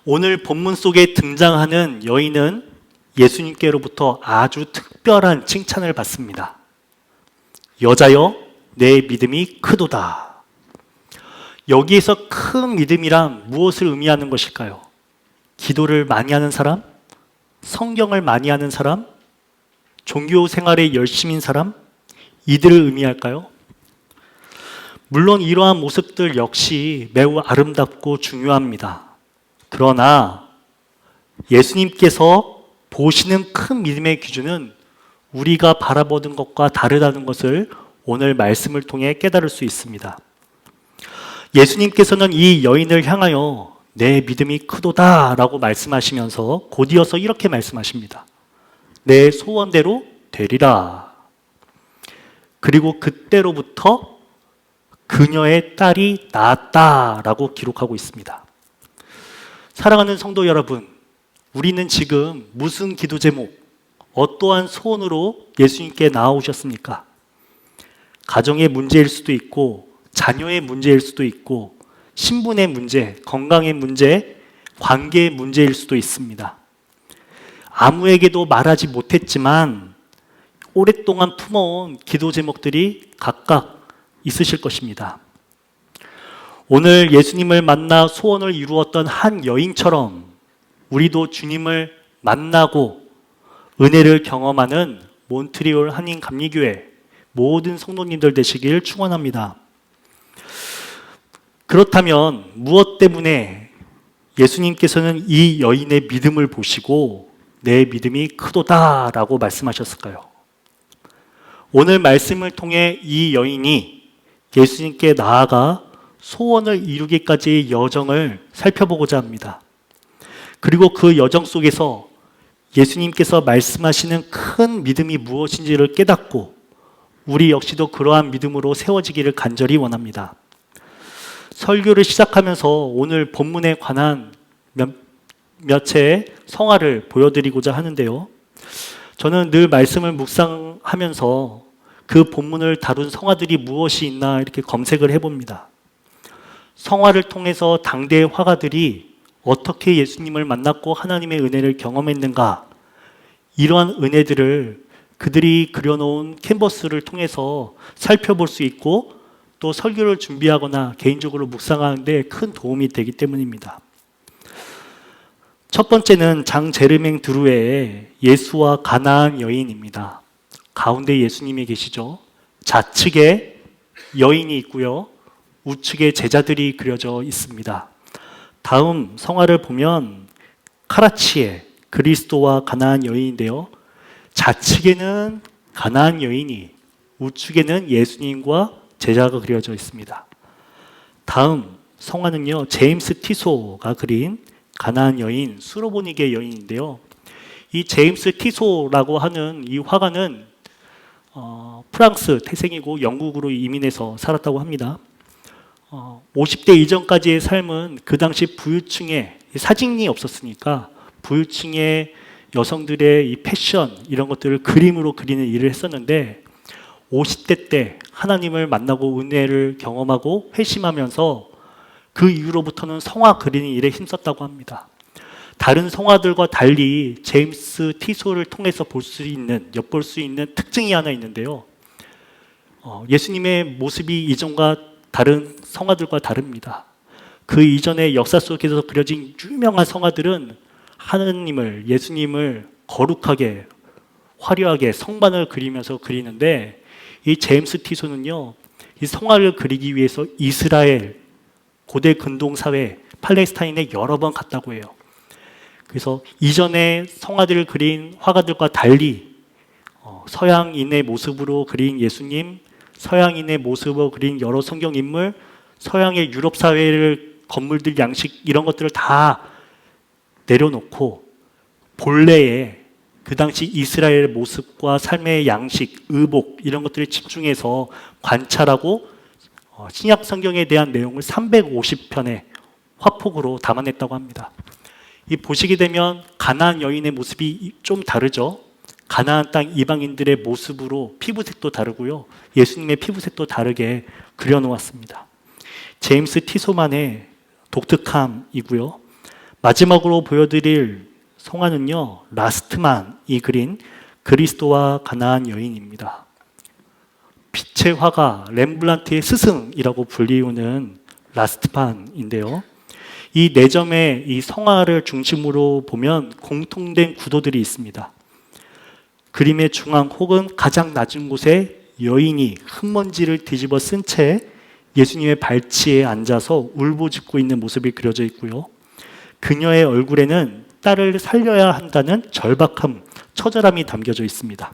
오늘 본문 속에 등장하는 여인은 예수님께로부터 아주 특별한 칭찬을 받습니다. 여자여, 내 믿음이 크도다. 여기에서 큰 믿음이란 무엇을 의미하는 것일까요? 기도를 많이 하는 사람? 성경을 많이 하는 사람? 종교 생활에 열심인 사람? 이들을 의미할까요? 물론 이러한 모습들 역시 매우 아름답고 중요합니다. 그러나 예수님께서 보시는 큰 믿음의 기준은 우리가 바라보는 것과 다르다는 것을 오늘 말씀을 통해 깨달을 수 있습니다. 예수님께서는 이 여인을 향하여 내 믿음이 크도다 라고 말씀하시면서 곧이어서 이렇게 말씀하십니다. 내 소원대로 되리라. 그리고 그때로부터 그녀의 딸이 낳았다라고 기록하고 있습니다. 사랑하는 성도 여러분, 우리는 지금 무슨 기도 제목, 어떠한 소원으로 예수님께 나아오셨습니까? 가정의 문제일 수도 있고, 자녀의 문제일 수도 있고, 신분의 문제, 건강의 문제, 관계의 문제일 수도 있습니다. 아무에게도 말하지 못했지만 오랫동안 품어온 기도 제목들이 각각 있으실 것입니다. 오늘 예수님을 만나 소원을 이루었던 한 여인처럼 우리도 주님을 만나고 은혜를 경험하는 몬트리올 한인감리교회 모든 성도님들 되시길 축원합니다. 그렇다면 무엇 때문에 예수님께서는 이 여인의 믿음을 보시고 내 믿음이 크도다라고 말씀하셨을까요? 오늘 말씀을 통해 이 여인이 예수님께 나아가 소원을 이루기까지의 여정을 살펴보고자 합니다. 그리고 그 여정 속에서 예수님께서 말씀하시는 큰 믿음이 무엇인지를 깨닫고 우리 역시도 그러한 믿음으로 세워지기를 간절히 원합니다. 설교를 시작하면서 오늘 본문에 관한 몇 채의 성화를 보여드리고자 하는데요. 저는 늘 말씀을 묵상하면서 그 본문을 다룬 성화들이 무엇이 있나 이렇게 검색을 해봅니다. 성화를 통해서 당대의 화가들이 어떻게 예수님을 만났고 하나님의 은혜를 경험했는가, 이러한 은혜들을 그들이 그려놓은 캔버스를 통해서 살펴볼 수 있고 또 설교를 준비하거나 개인적으로 묵상하는 데 큰 도움이 되기 때문입니다. 첫 번째는 장 제르맹 드루의 예수와 가나안 여인입니다. 가운데 예수님이 계시죠. 좌측에 여인이 있고요. 우측에 제자들이 그려져 있습니다. 다음 성화를 보면 카라치에 그리스도와 가나안 여인인데요. 좌측에는 가나안 여인이, 우측에는 예수님과 제자가 그려져 있습니다. 다음 성화는요, 제임스 티소가 그린 가나안 여인, 수로보니게 여인인데요. 이 제임스 티소라고 하는 이 화가는 프랑스 태생이고 영국으로 이민해서 살았다고 합니다. 50대 이전까지의 삶은 그 당시 부유층의 사진이 없었으니까 부유층의 여성들의 이 패션 이런 것들을 그림으로 그리는 일을 했었는데 50대 때 하나님을 만나고 은혜를 경험하고 회심하면서 그 이후로부터는 성화 그리는 일에 힘썼다고 합니다. 다른 성화들과 달리 제임스 티소를 통해서 엿볼 수 있는 특징이 하나 있는데요. 예수님의 모습이 이전과 다른 성화들과 다릅니다. 그 이전의 역사 속에서 그려진 유명한 성화들은 하느님을, 예수님을 거룩하게, 화려하게 성만을 그리면서 그리는데 이 제임스 티소는요, 이 성화를 그리기 위해서 이스라엘, 고대 근동사회, 팔레스타인에 여러 번 갔다고 해요. 그래서 이전에 성화들을 그린 화가들과 달리 서양인의 모습으로 그린 예수님, 서양인의 모습으로 그린 여러 성경 인물, 서양의 유럽 사회를 건물들 양식 이런 것들을 다 내려놓고 본래의 그 당시 이스라엘의 모습과 삶의 양식, 의복 이런 것들을 집중해서 관찰하고 신약 성경에 대한 내용을 350편의 화폭으로 담아냈다고 합니다. 이 보시게 되면 가나안 여인의 모습이 좀 다르죠. 가나안 땅 이방인들의 모습으로 피부색도 다르고요. 예수님의 피부색도 다르게 그려놓았습니다. 제임스 티소만의 독특함이고요. 마지막으로 보여드릴 성화는요, 라스트만이 그린 그리스도와 가나안 여인입니다. 빛의 화가 렘블란트의 스승이라고 불리우는 라스트만인데요. 이 네 점의 이 성화를 중심으로 보면 공통된 구도들이 있습니다. 그림의 중앙 혹은 가장 낮은 곳에 여인이 흙먼지를 뒤집어 쓴 채 예수님의 발치에 앉아서 울부짖고 있는 모습이 그려져 있고요. 그녀의 얼굴에는 딸을 살려야 한다는 절박함, 처절함이 담겨져 있습니다.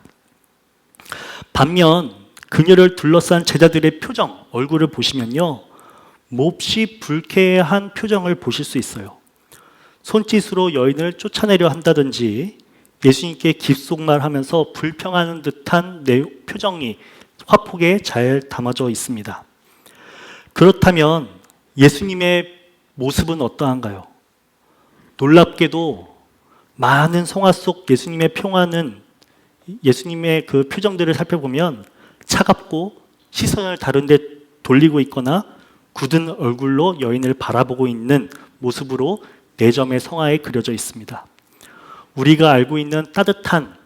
반면 그녀를 둘러싼 제자들의 표정, 얼굴을 보시면요, 몹시 불쾌한 표정을 보실 수 있어요. 손짓으로 여인을 쫓아내려 한다든지 예수님께 깁속말하면서 불평하는 듯한 표정이 화폭에 잘 담아져 있습니다. 그렇다면 예수님의 모습은 어떠한가요? 놀랍게도 많은 성화 속 예수님의 평화는, 예수님의 그 표정들을 살펴보면 차갑고 시선을 다른 데 돌리고 있거나 굳은 얼굴로 여인을 바라보고 있는 모습으로 네 점의 성화에 그려져 있습니다. 우리가 알고 있는 따뜻한,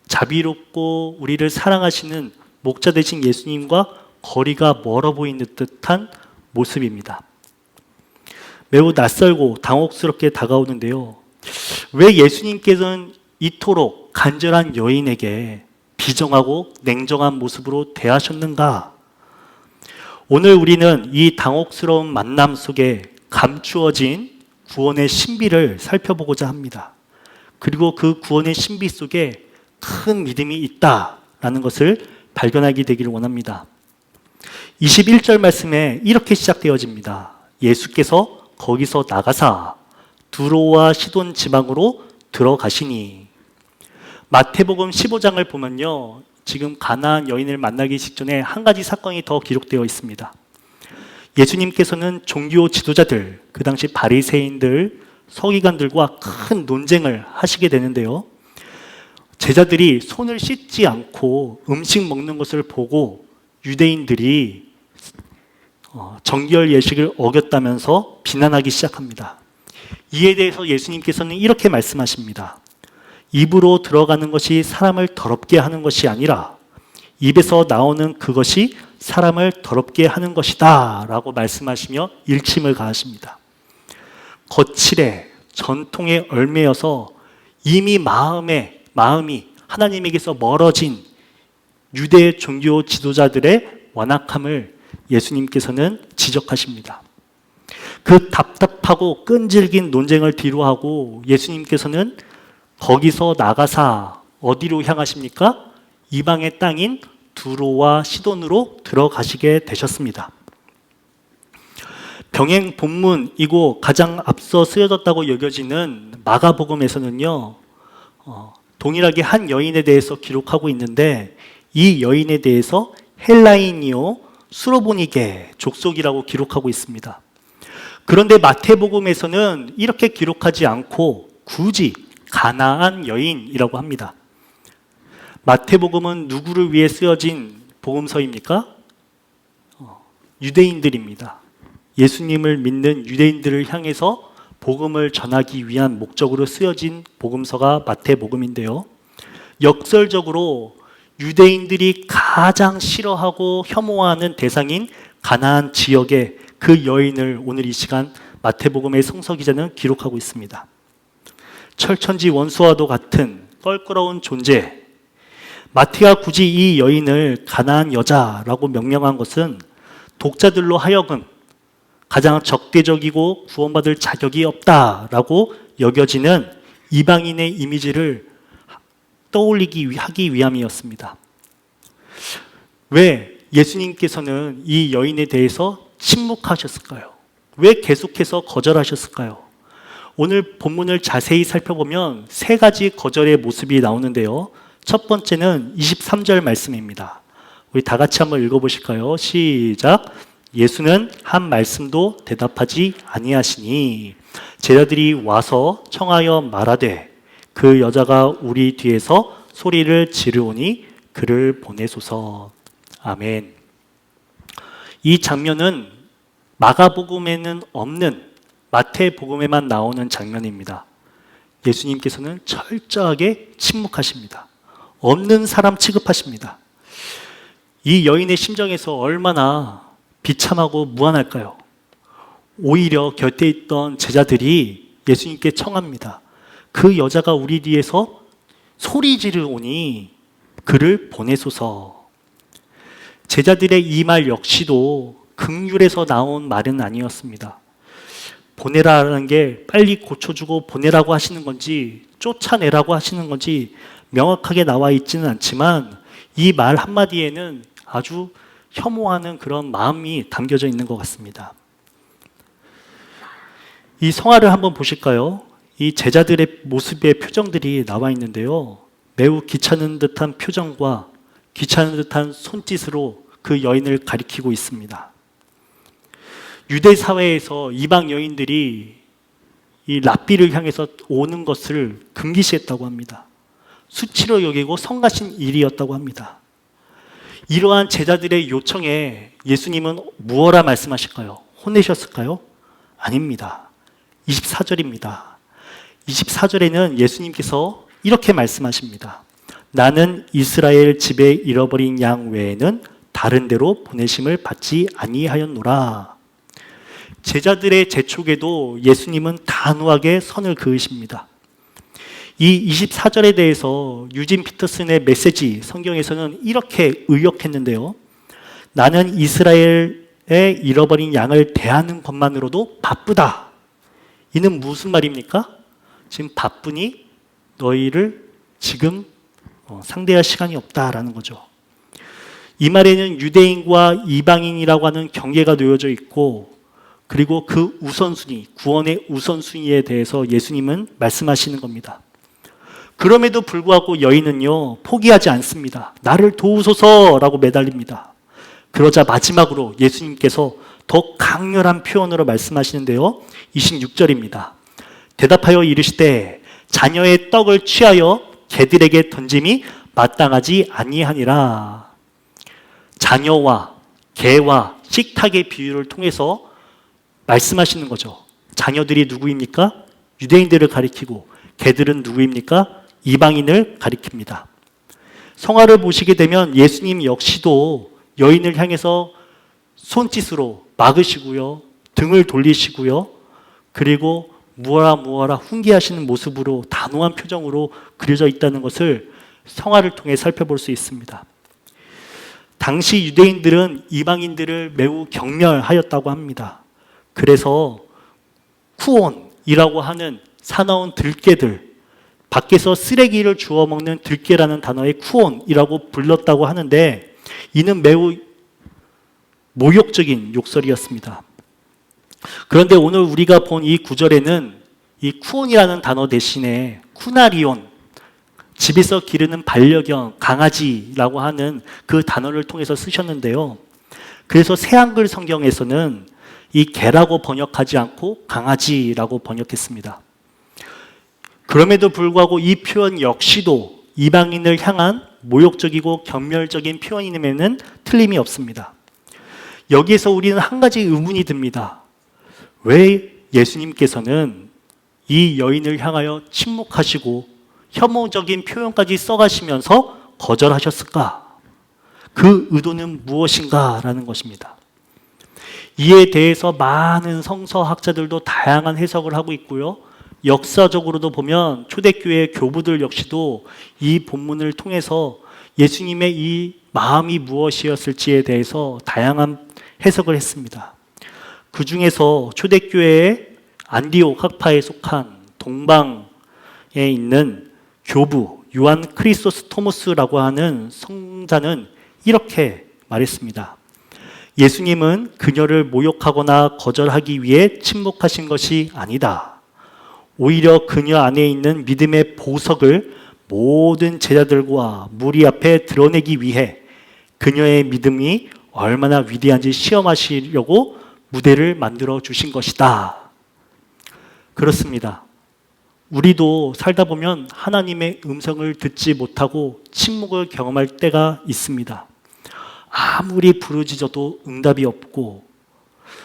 자비롭고 우리를 사랑하시는 목자 되신 예수님과 거리가 멀어 보이는 듯한 모습입니다. 매우 낯설고 당혹스럽게 다가오는데요. 왜 예수님께서는 이토록 간절한 여인에게 비정하고 냉정한 모습으로 대하셨는가? 오늘 우리는 이 당혹스러운 만남 속에 감추어진 구원의 신비를 살펴보고자 합니다. 그리고 그 구원의 신비 속에 큰 믿음이 있다라는 것을 발견하게 되기를 원합니다. 21절 말씀에 이렇게 시작되어집니다. 예수께서 거기서 나가사 두로와 시돈 지방으로 들어가시니. 마태복음 15장을 보면요, 지금 가나안 여인을 만나기 직전에 한 가지 사건이 더 기록되어 있습니다. 예수님께서는 종교 지도자들, 그 당시 바리새인들, 서기관들과 큰 논쟁을 하시게 되는데요. 제자들이 손을 씻지 않고 음식 먹는 것을 보고 유대인들이 정결 예식을 어겼다면서 비난하기 시작합니다. 이에 대해서 예수님께서는 이렇게 말씀하십니다. 입으로 들어가는 것이 사람을 더럽게 하는 것이 아니라 입에서 나오는 그것이 사람을 더럽게 하는 것이다 라고 말씀하시며 일침을 가하십니다. 거칠에 전통에 얽매여서 이미 마음이 하나님에게서 멀어진 유대 종교 지도자들의 완악함을 예수님께서는 지적하십니다. 그 답답하고 끈질긴 논쟁을 뒤로하고 예수님께서는 거기서 나가사 어디로 향하십니까? 이방의 땅인 두로와 시돈으로 들어가시게 되셨습니다. 병행 본문이고 가장 앞서 쓰여졌다고 여겨지는 마가복음에서는요, 동일하게 한 여인에 대해서 기록하고 있는데 이 여인에 대해서 헬라인이요 수로보니게 족속이라고 기록하고 있습니다. 그런데 마태복음에서는 이렇게 기록하지 않고 굳이 가나안 여인이라고 합니다. 마태복음은 누구를 위해 쓰여진 복음서입니까? 유대인들입니다. 예수님을 믿는 유대인들을 향해서 복음을 전하기 위한 목적으로 쓰여진 복음서가 마태복음인데요. 역설적으로 유대인들이 가장 싫어하고 혐오하는 대상인 가나안 지역의 그 여인을 오늘 이 시간 마태복음의 성서 기자는 기록하고 있습니다. 철천지 원수와도 같은 껄끄러운 존재, 마태가 굳이 이 여인을 가나안 여자라고 명명한 것은 독자들로 하여금 가장 적대적이고 구원받을 자격이 없다라고 여겨지는 이방인의 이미지를 하기 위함이었습니다. 왜 예수님께서는 이 여인에 대해서 침묵하셨을까요? 왜 계속해서 거절하셨을까요? 오늘 본문을 자세히 살펴보면 세 가지 거절의 모습이 나오는데요. 첫 번째는 23절 말씀입니다. 우리 다 같이 한번 읽어보실까요? 시작. 예수는 한 말씀도 대답하지 아니하시니 제자들이 와서 청하여 말하되 그 여자가 우리 뒤에서 소리를 지르오니 그를 보내소서. 아멘. 이 장면은 마가복음에는 없는 마태복음에만 나오는 장면입니다. 예수님께서는 철저하게 침묵하십니다. 없는 사람 취급하십니다. 이 여인의 심정에서 얼마나 비참하고 무안할까요? 오히려 곁에 있던 제자들이 예수님께 청합니다. 그 여자가 우리 뒤에서 소리 지르오니 그를 보내소서. 제자들의 이 말 역시도 긍휼에서 나온 말은 아니었습니다. 보내라는 게 빨리 고쳐주고 보내라고 하시는 건지 쫓아내라고 하시는 건지 명확하게 나와 있지는 않지만 이 말 한마디에는 아주 혐오하는 그런 마음이 담겨져 있는 것 같습니다. 이 성화를 한번 보실까요? 이 제자들의 모습의 표정들이 나와 있는데요. 매우 귀찮은 듯한 표정과 귀찮은 듯한 손짓으로 그 여인을 가리키고 있습니다. 유대 사회에서 이방 여인들이 이 랍비를 향해서 오는 것을 금기시했다고 합니다. 수치로 여기고 성가신 일이었다고 합니다. 이러한 제자들의 요청에 예수님은 무엇라 말씀하실까요? 혼내셨을까요? 아닙니다. 24절입니다. 24절에는 예수님께서 이렇게 말씀하십니다. 나는 이스라엘 집에 잃어버린 양 외에는 다른 데로 보내심을 받지 아니하였노라. 제자들의 재촉에도 예수님은 단호하게 선을 그으십니다. 이 24절에 대해서 유진 피터슨의 메시지 성경에서는 이렇게 의역했는데요. 나는 이스라엘의 잃어버린 양을 대하는 것만으로도 바쁘다. 이는 무슨 말입니까? 지금 바쁘니 너희를 지금 상대할 시간이 없다라는 거죠. 이 말에는 유대인과 이방인이라고 하는 경계가 놓여져 있고 그리고 그 우선순위, 구원의 우선순위에 대해서 예수님은 말씀하시는 겁니다. 그럼에도 불구하고 여인은요, 포기하지 않습니다. 나를 도우소서라고 매달립니다. 그러자 마지막으로 예수님께서 더 강렬한 표현으로 말씀하시는데요. 26절입니다. 대답하여 이르시되 자녀의 떡을 취하여 개들에게 던짐이 마땅하지 아니하니라. 자녀와 개와 식탁의 비유를 통해서 말씀하시는 거죠. 자녀들이 누구입니까? 유대인들을 가리키고 개들은 누구입니까? 이방인을 가리킵니다. 성화를 보시게 되면 예수님 역시도 여인을 향해서 손짓으로 막으시고요. 등을 돌리시고요. 그리고 무어라 훈계하시는 모습으로 단호한 표정으로 그려져 있다는 것을 성화를 통해 살펴볼 수 있습니다. 당시 유대인들은 이방인들을 매우 경멸하였다고 합니다. 그래서 쿠온이라고 하는 사나운 들깨들, 밖에서 쓰레기를 주워 먹는 들깨라는 단어의 쿠온이라고 불렀다고 하는데 이는 매우 모욕적인 욕설이었습니다. 그런데 오늘 우리가 본 이 구절에는 이 쿠온이라는 단어 대신에 쿠나리온, 집에서 기르는 반려견, 강아지라고 하는 그 단어를 통해서 쓰셨는데요. 그래서 새한글 성경에서는 이 개라고 번역하지 않고 강아지라고 번역했습니다. 그럼에도 불구하고 이 표현 역시도 이방인을 향한 모욕적이고 경멸적인 표현임에는 틀림이 없습니다. 여기에서 우리는 한 가지 의문이 듭니다. 왜 예수님께서는 이 여인을 향하여 침묵하시고 혐오적인 표현까지 써가시면서 거절하셨을까? 그 의도는 무엇인가? 라는 것입니다. 이에 대해서 많은 성서학자들도 다양한 해석을 하고 있고요. 역사적으로도 보면 초대교회 교부들 역시도 이 본문을 통해서 예수님의 이 마음이 무엇이었을지에 대해서 다양한 해석을 했습니다. 그 중에서 초대교회의 안디옥 학파에 속한 동방에 있는 교부 요한 크리소스토모스라고 하는 성자는 이렇게 말했습니다. 예수님은 그녀를 모욕하거나 거절하기 위해 침묵하신 것이 아니다. 오히려 그녀 안에 있는 믿음의 보석을 모든 제자들과 무리 앞에 드러내기 위해 그녀의 믿음이 얼마나 위대한지 시험하시려고 무대를 만들어 주신 것이다. 그렇습니다. 우리도 살다 보면 하나님의 음성을 듣지 못하고 침묵을 경험할 때가 있습니다. 아무리 부르짖어도 응답이 없고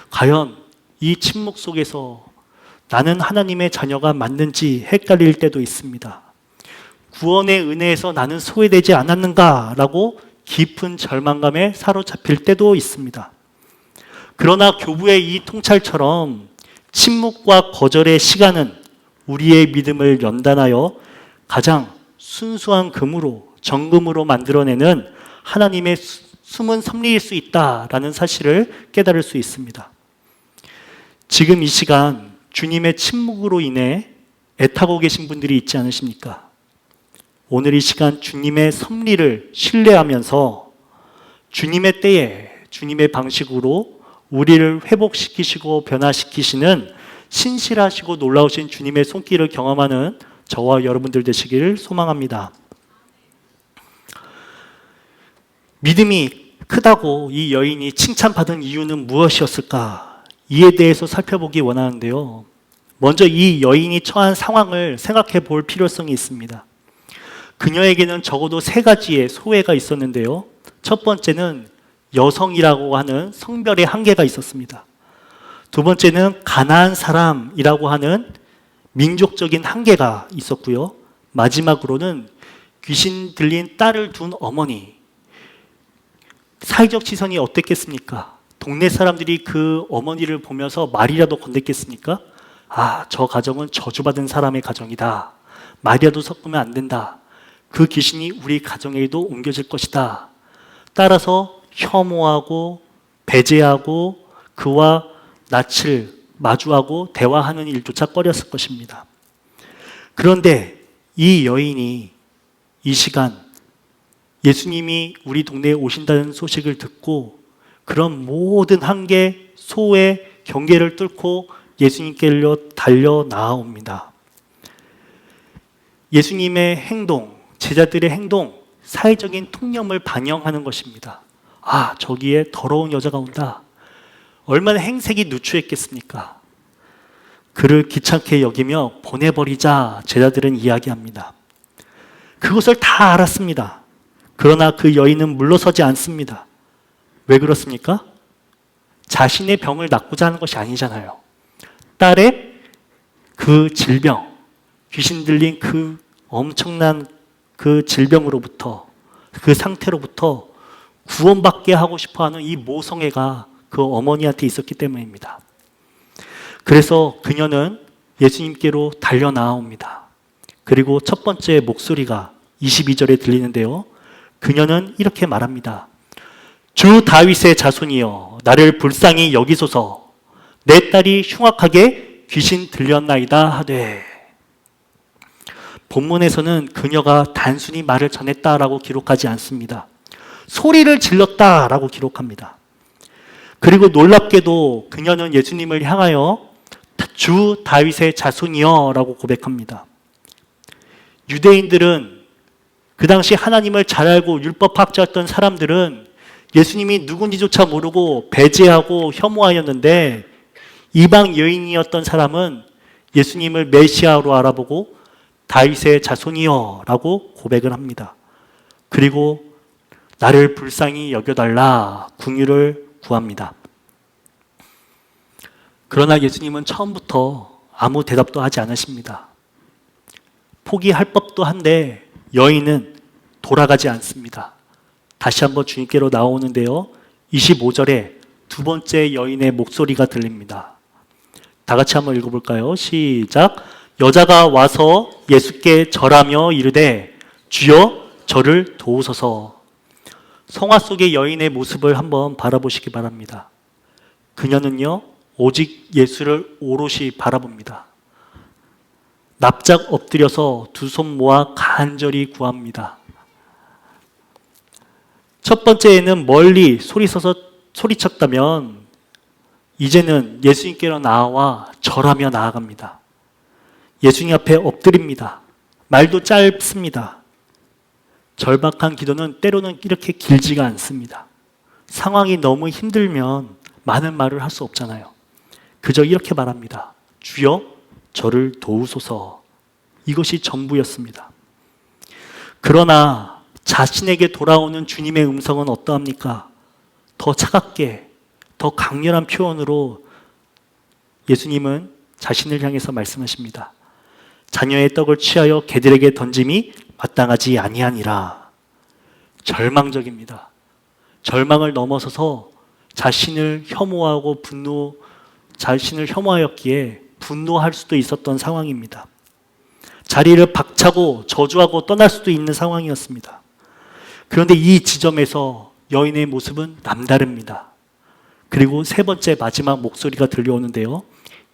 과연 이 침묵 속에서 나는 하나님의 자녀가 맞는지 헷갈릴 때도 있습니다. 구원의 은혜에서 나는 소외되지 않았는가라고 깊은 절망감에 사로잡힐 때도 있습니다. 그러나 교부의 이 통찰처럼 침묵과 거절의 시간은 우리의 믿음을 연단하여 가장 순수한 금으로, 정금으로 만들어내는 하나님의 숨은 섭리일 수 있다라는 사실을 깨달을 수 있습니다. 지금 이 시간 주님의 침묵으로 인해 애타고 계신 분들이 있지 않으십니까? 오늘 이 시간 주님의 섭리를 신뢰하면서 주님의 때에 주님의 방식으로 우리를 회복시키시고 변화시키시는 신실하시고 놀라우신 주님의 손길을 경험하는 저와 여러분들 되시기를 소망합니다. 믿음이 크다고 이 여인이 칭찬받은 이유는 무엇이었을까? 이에 대해서 살펴보기 원하는데요. 먼저 이 여인이 처한 상황을 생각해 볼 필요성이 있습니다. 그녀에게는 적어도 3가지의 소외가 있었는데요. 첫 번째는 여성이라고 하는 성별의 한계가 있었습니다. 두 번째는 가난한 사람이라고 하는 민족적인 한계가 있었고요. 마지막으로는 귀신 들린 딸을 둔 어머니. 사회적 시선이 어땠겠습니까? 동네 사람들이 그 어머니를 보면서 말이라도 건넸겠습니까? 아, 저 가정은 저주받은 사람의 가정이다. 말이라도 섞으면 안 된다. 그 귀신이 우리 가정에도 옮겨질 것이다. 따라서 혐오하고 배제하고 그와 낯을 마주하고 대화하는 일조차 꺼렸을 것입니다. 그런데 이 여인이 이 시간 예수님이 우리 동네에 오신다는 소식을 듣고 그런 모든 한계, 소외, 경계를 뚫고 예수님께로 달려 나아옵니다. 예수님의 행동, 제자들의 행동, 사회적인 통념을 반영하는 것입니다. 아, 저기에 더러운 여자가 온다. 얼마나 행색이 누추했겠습니까? 그를 귀찮게 여기며 보내버리자 제자들은 이야기합니다. 그것을 다 알았습니다. 그러나 그 여인은 물러서지 않습니다. 왜 그렇습니까? 자신의 병을 낫고자 하는 것이 아니잖아요. 딸의 그 질병, 귀신 들린 그 엄청난 그 질병으로부터, 그 상태로부터 구원받게 하고 싶어하는 이 모성애가 그 어머니한테 있었기 때문입니다. 그래서 그녀는 예수님께로 달려 나옵니다. 그리고 첫 번째 목소리가 22절에 들리는데요. 그녀는 이렇게 말합니다. 주 다윗의 자손이여, 나를 불쌍히 여기소서. 내 딸이 흉악하게 귀신 들렸나이다 하되. 본문에서는 그녀가 단순히 말을 전했다라고 기록하지 않습니다. 소리를 질렀다라고 기록합니다. 그리고 놀랍게도 그녀는 예수님을 향하여 주 다윗의 자손이여 라고 고백합니다. 유대인들은 그 당시 하나님을 잘 알고 율법학자였던 사람들은 예수님이 누군지조차 모르고 배제하고 혐오하였는데 이방 여인이었던 사람은 예수님을 메시아로 알아보고 다윗의 자손이여 라고 고백을 합니다. 그리고 나를 불쌍히 여겨달라 궁유를 구합니다. 그러나 예수님은 처음부터 아무 대답도 하지 않으십니다. 포기할 법도 한데 여인은 돌아가지 않습니다. 다시 한번 주님께로 나오는데요. 25절에 두 번째 여인의 목소리가 들립니다. 다 같이 한번 읽어볼까요? 시작. 여자가 와서 예수께 절하며 이르되 주여 저를 도우소서. 성화 속의 여인의 모습을 한번 바라보시기 바랍니다. 그녀는요, 오직 예수를 오롯이 바라봅니다. 납작 엎드려서 두 손 모아 간절히 구합니다. 첫 번째에는 멀리 소리쳤다면 이제는 예수님께로 나와 절하며 나아갑니다. 예수님 앞에 엎드립니다. 말도 짧습니다. 절박한 기도는 때로는 이렇게 길지가 않습니다. 상황이 너무 힘들면 많은 말을 할 수 없잖아요. 그저 이렇게 말합니다. 주여 저를 도우소서. 이것이 전부였습니다. 그러나 자신에게 돌아오는 주님의 음성은 어떠합니까? 더 차갑게, 더 강렬한 표현으로 예수님은 자신을 향해서 말씀하십니다. 자녀의 떡을 취하여 개들에게 던짐이 마땅하지 아니하니라. 절망적입니다. 절망을 넘어서서 자신을 혐오하였기에 분노할 수도 있었던 상황입니다. 자리를 박차고 저주하고 떠날 수도 있는 상황이었습니다. 그런데 이 지점에서 여인의 모습은 남다릅니다. 그리고 세 번째 마지막 목소리가 들려오는데요.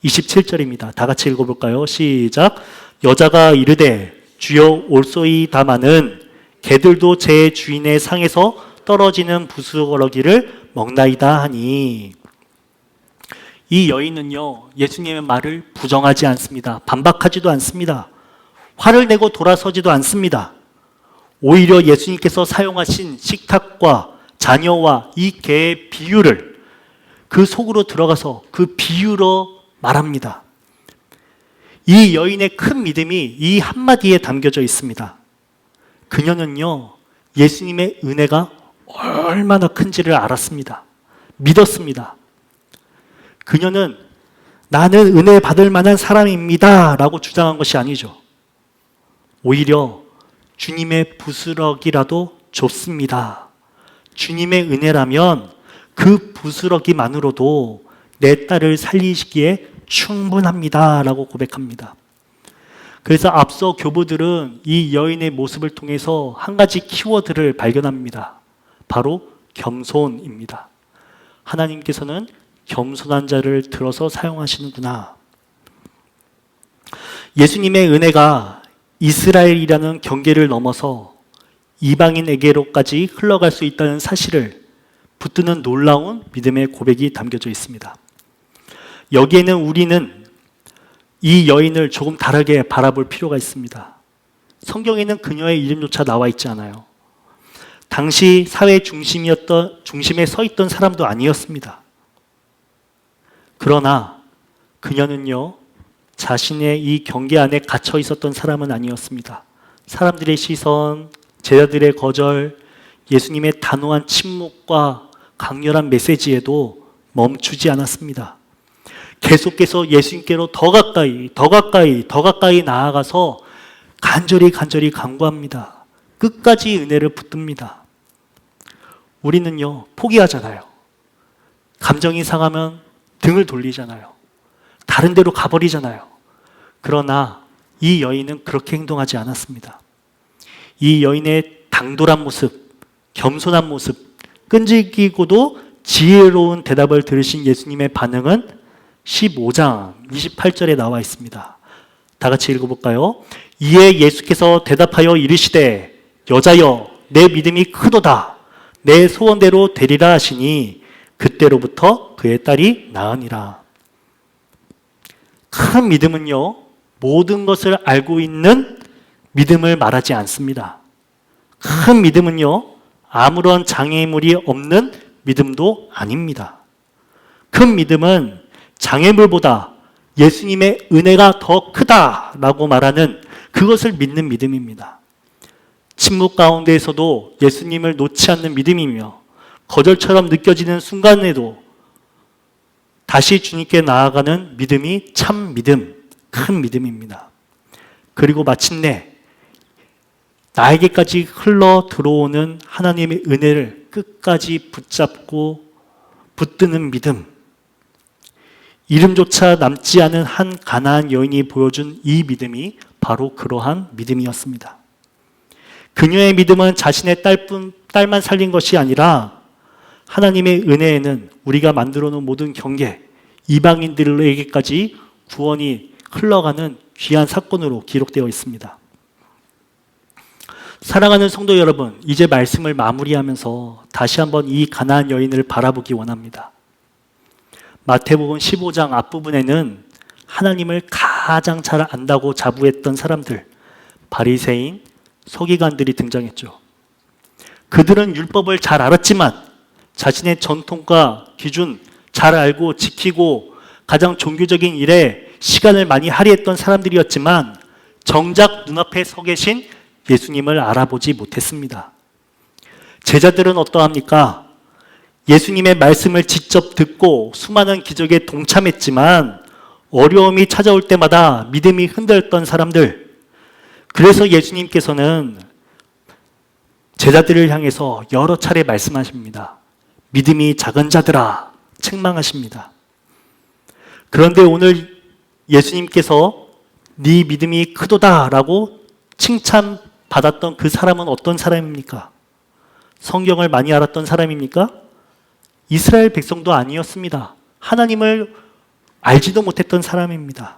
27절입니다. 다 같이 읽어볼까요? 시작. 여자가 이르되 주여 올소이다마는 개들도 제 주인의 상에서 떨어지는 부스러기를 먹나이다 하니. 이 여인은요, 예수님의 말을 부정하지 않습니다. 반박하지도 않습니다. 화를 내고 돌아서지도 않습니다. 오히려 예수님께서 사용하신 식탁과 자녀와 이 개의 비유를 그 속으로 들어가서 그 비유로 말합니다. 이 여인의 큰 믿음이 이 한마디에 담겨져 있습니다. 그녀는요, 예수님의 은혜가 얼마나 큰지를 알았습니다. 믿었습니다. 그녀는 나는 은혜 받을 만한 사람입니다 라고 주장한 것이 아니죠. 오히려 주님의 부스러기라도 좋습니다. 주님의 은혜라면 그 부스러기만으로도 내 딸을 살리시기에 충분합니다 라고 고백합니다. 그래서 앞서 교부들은 이 여인의 모습을 통해서 한 가지 키워드를 발견합니다. 바로 겸손입니다. 하나님께서는 겸손한 자를 들어서 사용하시는구나. 예수님의 은혜가 이스라엘이라는 경계를 넘어서 이방인에게로까지 흘러갈 수 있다는 사실을 붙드는 놀라운 믿음의 고백이 담겨져 있습니다. 여기에는 우리는 이 여인을 조금 다르게 바라볼 필요가 있습니다. 성경에는 그녀의 이름조차 나와 있지 않아요. 당시 사회 중심에 서 있던 사람도 아니었습니다. 그러나 그녀는요, 자신의 이 경계 안에 갇혀 있었던 사람은 아니었습니다. 사람들의 시선, 제자들의 거절, 예수님의 단호한 침묵과 강렬한 메시지에도 멈추지 않았습니다. 계속해서 예수님께로 더 가까이 나아가서 간절히 간구합니다. 끝까지 은혜를 붙듭니다. 우리는요, 포기하잖아요. 감정이 상하면 등을 돌리잖아요. 다른 데로 가버리잖아요. 그러나 이 여인은 그렇게 행동하지 않았습니다. 이 여인의 당돌한 모습, 겸손한 모습, 끈질기고도 지혜로운 대답을 들으신 예수님의 반응은 15장 28절에 나와 있습니다. 다 같이 읽어볼까요? 이에 예수께서 대답하여 이르시되 여자여 내 믿음이 크도다. 내 소원대로 되리라 하시니 그때로부터 그의 딸이 나으니라. 큰 믿음은요, 모든 것을 알고 있는 믿음을 말하지 않습니다. 큰 믿음은요, 아무런 장애물이 없는 믿음도 아닙니다. 큰 믿음은 장애물보다 예수님의 은혜가 더 크다라고 말하는 그것을 믿는 믿음입니다. 침묵 가운데에서도 예수님을 놓지 않는 믿음이며 거절처럼 느껴지는 순간에도 다시 주님께 나아가는 믿음이 참 믿음, 큰 믿음입니다. 그리고 마침내 나에게까지 흘러 들어오는 하나님의 은혜를 끝까지 붙잡고 붙드는 믿음. 이름조차 남지 않은 한 가나안 여인이 보여준 이 믿음이 바로 그러한 믿음이었습니다. 그녀의 믿음은 자신의 딸만 살린 것이 아니라 하나님의 은혜에는 우리가 만들어 놓은 모든 경계, 이방인들에게까지 구원이 흘러가는 귀한 사건으로 기록되어 있습니다. 사랑하는 성도 여러분, 이제 말씀을 마무리하면서 다시 한번 이 가나안 여인을 바라보기 원합니다. 마태복음 15장 앞부분에는 하나님을 가장 잘 안다고 자부했던 사람들, 바리새인, 서기관들이 등장했죠. 그들은 율법을 잘 알았지만 자신의 전통과 기준 잘 알고 지키고 가장 종교적인 일에 시간을 많이 할애했던 사람들이었지만 정작 눈앞에 서 계신 예수님을 알아보지 못했습니다. 제자들은 어떠합니까? 예수님의 말씀을 직접 듣고 수많은 기적에 동참했지만 어려움이 찾아올 때마다 믿음이 흔들렸던 사람들. 그래서 예수님께서는 제자들을 향해서 여러 차례 말씀하십니다. 믿음이 작은 자들아, 책망하십니다. 그런데 오늘 예수님께서 네 믿음이 크도다라고 칭찬받았던 그 사람은 어떤 사람입니까? 성경을 많이 알았던 사람입니까? 이스라엘 백성도 아니었습니다. 하나님을 알지도 못했던 사람입니다.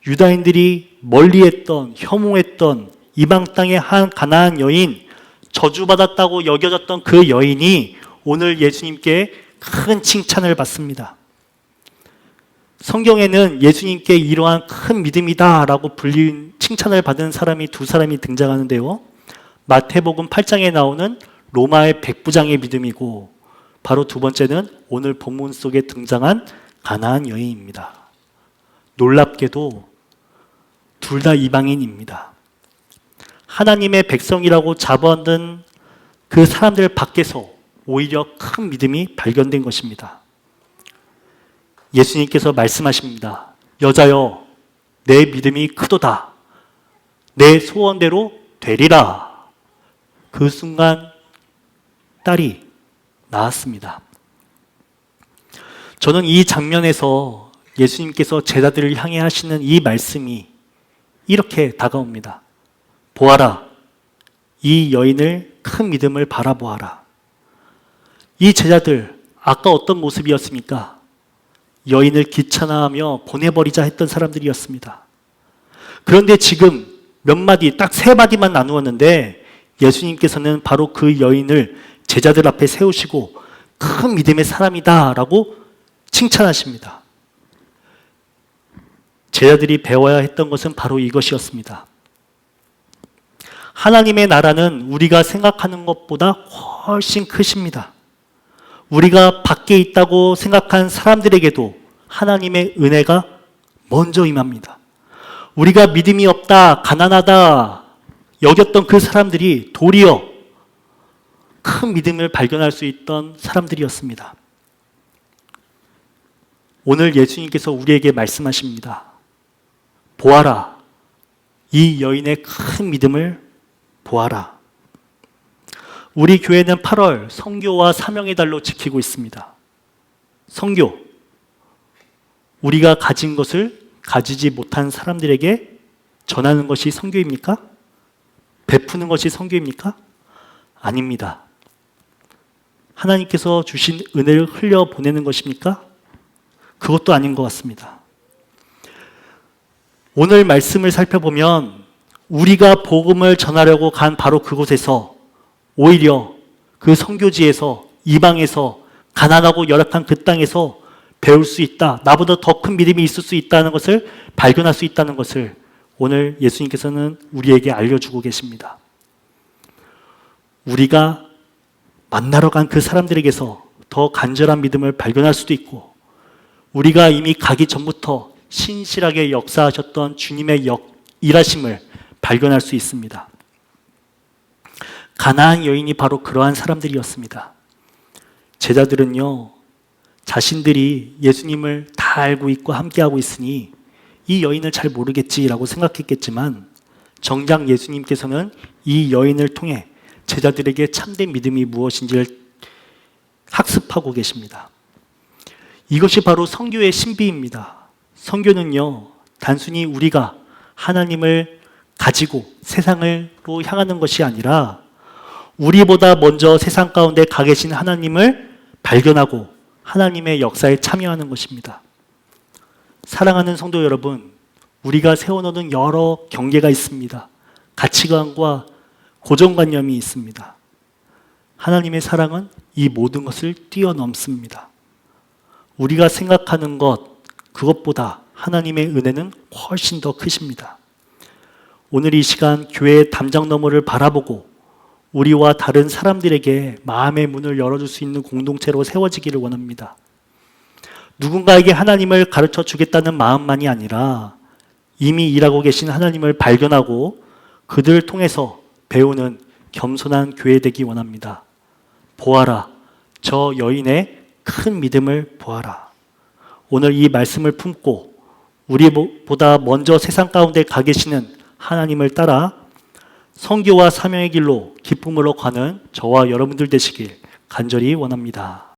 유다인들이 멀리했던, 혐오했던 이방 땅의 한 가나안 여인, 저주받았다고 여겨졌던 그 여인이 오늘 예수님께 큰 칭찬을 받습니다. 성경에는 예수님께 이러한 큰 믿음이다 라고 불린 칭찬을 받은 사람이 두 사람이 등장하는데요. 마태복음 8장에 나오는 로마의 백부장의 믿음이고, 바로 두 번째는 오늘 본문 속에 등장한 가나안 여인입니다. 놀랍게도 둘 다 이방인입니다. 하나님의 백성이라고 잡아든 그 사람들 밖에서 오히려 큰 믿음이 발견된 것입니다. 예수님께서 말씀하십니다. 여자여, 내 믿음이 크도다. 내 소원대로 되리라. 그 순간 딸이 나았습니다. 저는 이 장면에서 예수님께서 제자들을 향해 하시는 이 말씀이 이렇게 다가옵니다. 보아라, 이 여인을 큰 믿음을 바라보아라. 이 제자들, 아까 어떤 모습이었습니까? 여인을 귀찮아하며 보내버리자 했던 사람들이었습니다. 그런데 지금 몇 마디, 딱 세 마디만 나누었는데 예수님께서는 바로 그 여인을 제자들 앞에 세우시고 큰 믿음의 사람이다 라고 칭찬하십니다. 제자들이 배워야 했던 것은 바로 이것이었습니다. 하나님의 나라는 우리가 생각하는 것보다 훨씬 크십니다. 우리가 밖에 있다고 생각한 사람들에게도 하나님의 은혜가 먼저 임합니다. 우리가 믿음이 없다, 가난하다 여겼던 그 사람들이 도리어 큰 믿음을 발견할 수 있던 사람들이었습니다. 오늘 예수님께서 우리에게 말씀하십니다. 보아라, 이 여인의 큰 믿음을 보아라. 우리 교회는 8월 선교와 사명의 달로 지키고 있습니다. 선교, 우리가 가진 것을 가지지 못한 사람들에게 전하는 것이 선교입니까? 베푸는 것이 선교입니까? 아닙니다. 하나님께서 주신 은혜를 흘려보내는 것입니까? 그것도 아닌 것 같습니다. 오늘 말씀을 살펴보면 우리가 복음을 전하려고 간 바로 그곳에서 오히려 그 선교지에서, 이방에서, 가난하고 열악한 그 땅에서 배울 수 있다, 나보다 더 큰 믿음이 있을 수 있다는 것을 발견할 수 있다는 것을 오늘 예수님께서는 우리에게 알려주고 계십니다. 우리가 만나러 간 그 사람들에게서 더 간절한 믿음을 발견할 수도 있고, 우리가 이미 가기 전부터 신실하게 역사하셨던 주님의 일하심을 발견할 수 있습니다. 가나안 여인이 바로 그러한 사람들이었습니다. 제자들은요, 자신들이 예수님을 다 알고 있고 함께하고 있으니 이 여인을 잘 모르겠지라고 생각했겠지만, 정작 예수님께서는 이 여인을 통해 제자들에게 참된 믿음이 무엇인지를 학습하고 계십니다. 이것이 바로 선교의 신비입니다. 선교는요, 단순히 우리가 하나님을 가지고 세상으로 향하는 것이 아니라 우리보다 먼저 세상 가운데 가 계신 하나님을 발견하고 하나님의 역사에 참여하는 것입니다. 사랑하는 성도 여러분, 우리가 세워놓는 여러 경계가 있습니다. 가치관과 고정관념이 있습니다. 하나님의 사랑은 이 모든 것을 뛰어넘습니다. 우리가 생각하는 것, 그것보다 하나님의 은혜는 훨씬 더 크십니다. 오늘 이 시간 교회의 담장 너머를 바라보고 우리와 다른 사람들에게 마음의 문을 열어줄 수 있는 공동체로 세워지기를 원합니다. 누군가에게 하나님을 가르쳐 주겠다는 마음만이 아니라 이미 일하고 계신 하나님을 발견하고 그들을 통해서 배우는 겸손한 교회 되기 원합니다. 보아라, 저 여인의 큰 믿음을 보아라. 오늘 이 말씀을 품고 우리보다 먼저 세상 가운데 가 계시는 하나님을 따라 선교와 사명의 길로 기쁨으로 가는 저와 여러분들 되시길 간절히 원합니다.